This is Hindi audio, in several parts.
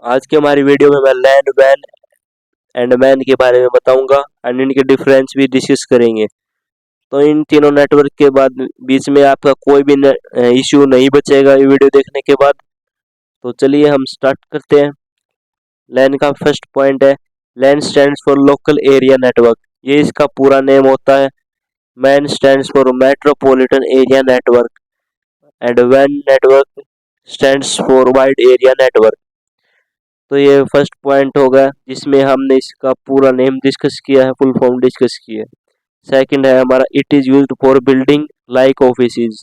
आज की हमारी वीडियो में मैं लैन वैन एंड मैन के बारे में बताऊंगा एंड इनके डिफरेंस भी डिस्कस करेंगे। तो इन तीनों नेटवर्क के बाद बीच में आपका कोई भी इश्यू नहीं बचेगा ये वीडियो देखने के बाद। तो चलिए हम स्टार्ट करते हैं। लैन का फर्स्ट पॉइंट है, LAN stands for local area network. ये इसका पूरा नेम होता है। MAN stands for metropolitan area network and वैन network stands for wide area network. तो ये फर्स्ट पॉइंट होगा जिसमें हमने इसका पूरा नेम डिस्कस किया है, फुल फॉर्म डिस्कस किया है। सेकंड है हमारा, it is used for building like offices.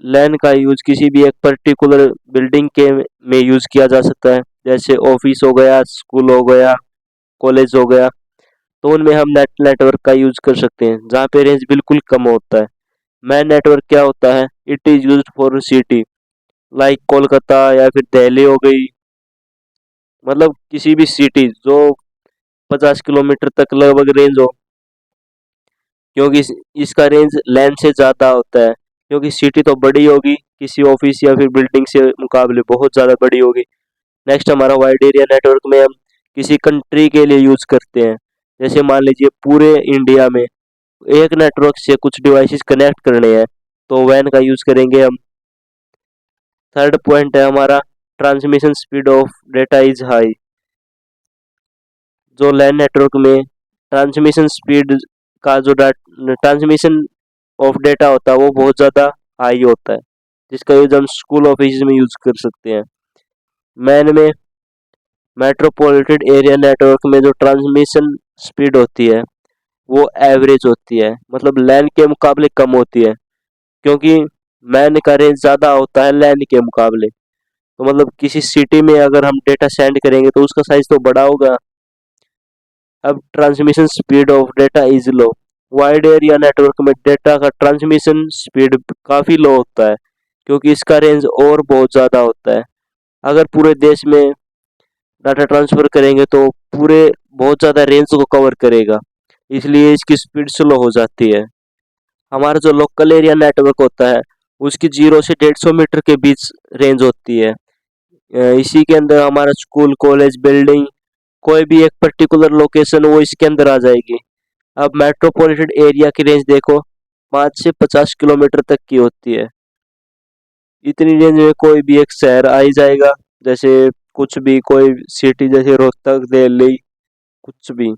LAN का यूज किसी भी एक पर्टिकुलर बिल्डिंग के में यूज किया जा सकता है, जैसे ऑफिस हो गया, स्कूल हो गया, कॉलेज हो गया। तो उनमें हम नेटवर्क का यूज कर सकते हैं जहाँ पे रेंज बिल्कुल कम होता है। मैन नेटवर्क क्या होता है, it is used for city like Kolkata या फिर दिल्ली हो गई, मतलब किसी भी सिटी जो 50 किलोमीटर तक लगभग रेंज हो, क्योंकि इसका रेंज लैंड से ज़्यादा होता है। क्योंकि सिटी तो बड़ी होगी, किसी ऑफिस या फिर बिल्डिंग से मुकाबले बहुत ज़्यादा बड़ी होगी। नेक्स्ट हमारा वाइड एरिया नेटवर्क में हम किसी कंट्री के लिए यूज़ करते हैं। जैसे मान लीजिए पूरे इंडिया में एक नेटवर्क से कुछ डिवाइसेस कनेक्ट करने हैं, तो वैन का यूज़ करेंगे हम। थर्ड पॉइंट है हमारा, transmission speed of data is high. जो लैन नेटवर्क में ट्रांसमिशन स्पीड का जो ट्रांसमिशन ऑफ डेटा होता है वो बहुत ज़्यादा हाई होता है, जिसका यूज हम स्कूल ऑफिस में यूज कर सकते हैं। मैन में मेट्रोपॉलिटन एरिया नेटवर्क में जो ट्रांसमिशन स्पीड होती है वो एवरेज होती है, मतलब लैन के मुकाबले कम होती है। क्योंकि मैन का रेंज ज़्यादा होता है लैन के मुकाबले, तो मतलब किसी सिटी में अगर हम डेटा सेंड करेंगे तो उसका साइज तो बड़ा होगा। अब transmission speed of data is low. Wide area network में डेटा का ट्रांसमिशन स्पीड काफ़ी लो होता है, क्योंकि इसका रेंज और बहुत ज़्यादा होता है। अगर पूरे देश में डाटा ट्रांसफ़र करेंगे तो पूरे बहुत ज़्यादा रेंज को कवर करेगा, इसलिए इसकी स्पीड स्लो हो जाती है। हमारा जो लोकल एरिया नेटवर्क होता है उसकी 0 से 150 मीटर के बीच रेंज होती है। इसी के अंदर हमारा स्कूल, कॉलेज, बिल्डिंग, कोई भी एक पर्टिकुलर लोकेशन वो इसके अंदर आ जाएगी। अब मेट्रोपॉलिटन एरिया की रेंज देखो, 5 से 50 किलोमीटर तक की होती है। इतनी रेंज में कोई भी एक शहर आ ही जाएगा, जैसे कुछ भी, कोई सिटी जैसे रोहतक, दिल्ली, कुछ भी।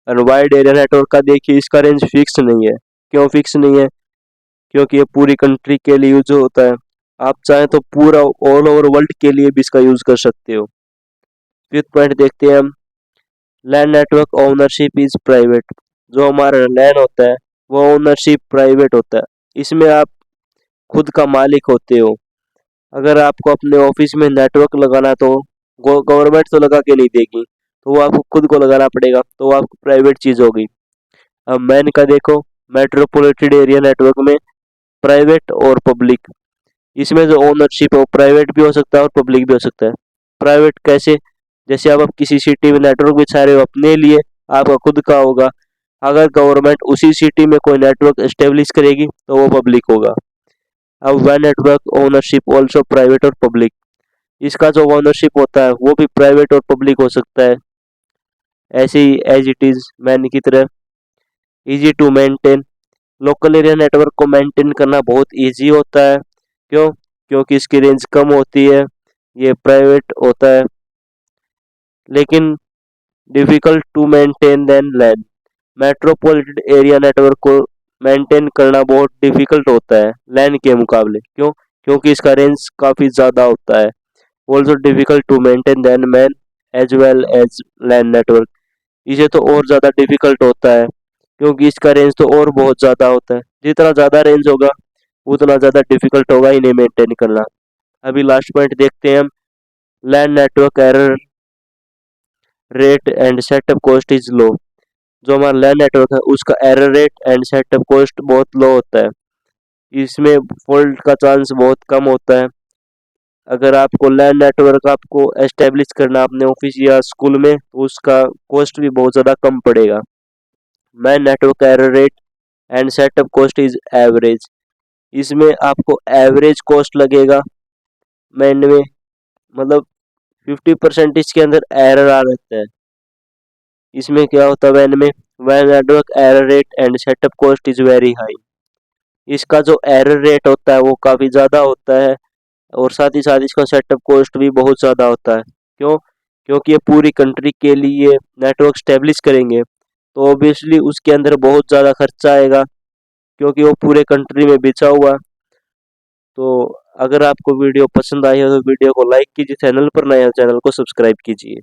और वाइड एरिया नेटवर्क का देखिए, इसका रेंज फिक्स नहीं है। क्यों फिक्स नहीं है? क्योंकि ये पूरी कंट्री के लिए यूज होता है। आप चाहें तो पूरा ऑल ओवर वर्ल्ड के लिए भी इसका यूज कर सकते हो। फिफ्थ पॉइंट देखते हैं हम, LAN network ownership is private. जो हमारा लैंड होता है वो ओनरशिप प्राइवेट होता है। इसमें आप खुद का मालिक होते हो। अगर आपको अपने ऑफिस में नेटवर्क लगाना है तो गवर्नमेंट तो लगा के नहीं देगी, तो वो आपको खुद को लगाना पड़ेगा, तो वो आपको प्राइवेट चीज़ होगी। अब मैन का देखो, मेट्रोपॉलिटन एरिया नेटवर्क में प्राइवेट और पब्लिक, इसमें जो ओनरशिप है वो प्राइवेट भी हो सकता है और पब्लिक भी हो सकता है। प्राइवेट कैसे? जैसे आप किसी सिटी में नेटवर्क बिछा रहे हो अपने लिए, आपका खुद का होगा। अगर गवर्नमेंट उसी सिटी में कोई नेटवर्क एस्टेब्लिश करेगी तो वो पब्लिक होगा। अब वह नेटवर्क ओनरशिप ऑल्सो प्राइवेट और पब्लिक, इसका जो ओनरशिप होता है वो भी प्राइवेट और पब्लिक हो सकता है, ऐसे ही एज इट इज मैन की तरह। Easy to maintain, local area network को मेंटेन करना बहुत इजी होता है। क्यों? क्योंकि इसकी रेंज कम होती है, ये प्राइवेट होता है। लेकिन difficult to maintain than LAN, metropolitan area network को मेंटेन करना बहुत डिफिकल्ट होता है लैन के मुकाबले। क्यों? क्योंकि इसका रेंज काफ़ी ज़्यादा होता है। Also difficult to maintain than MAN as well as LAN network, इसे तो और ज़्यादा डिफिकल्ट होता है क्योंकि इसका रेंज तो और बहुत ज़्यादा होता है। जितना ज़्यादा रेंज होगा उतना ज़्यादा डिफिकल्ट होगा इन्हें मेंटेन करना। अभी लास्ट पॉइंट देखते हैं हम, LAN network error rate and setup cost is low. जो हमारा लैन नेटवर्क है उसका error rate and setup cost बहुत लो होता है, इसमें फॉल्ट का चांस बहुत कम होता है। अगर आपको लैन नेटवर्क आपको एस्टेब्लिश करना अपने ऑफिस या स्कूल में, तो उसका कॉस्ट भी बहुत ज़्यादा कम पड़ेगा। Man network error rate and setup cost is average, इसमें आपको एवरेज कॉस्ट लगेगा मैन में, मतलब 50% इसके अंदर एरर आ रहता है। इसमें क्या होता है when network error rate and setup cost is very high, इसका जो एरर रेट होता है वो काफ़ी ज़्यादा होता है और साथ ही साथ इसका सेटअप कॉस्ट भी बहुत ज़्यादा होता है। क्यों? क्योंकि ये पूरी कंट्री के लिए नेटवर्क स्टेब्लिश करेंगे तो ऑब्वियसली उसके अंदर बहुत ज़्यादा खर्चा आएगा, क्योंकि वो पूरे कंट्री में बिछा हुआ। तो अगर आपको वीडियो पसंद आई हो तो वीडियो को लाइक कीजिए, चैनल पर नए हो चैनल को सब्सक्राइब कीजिए।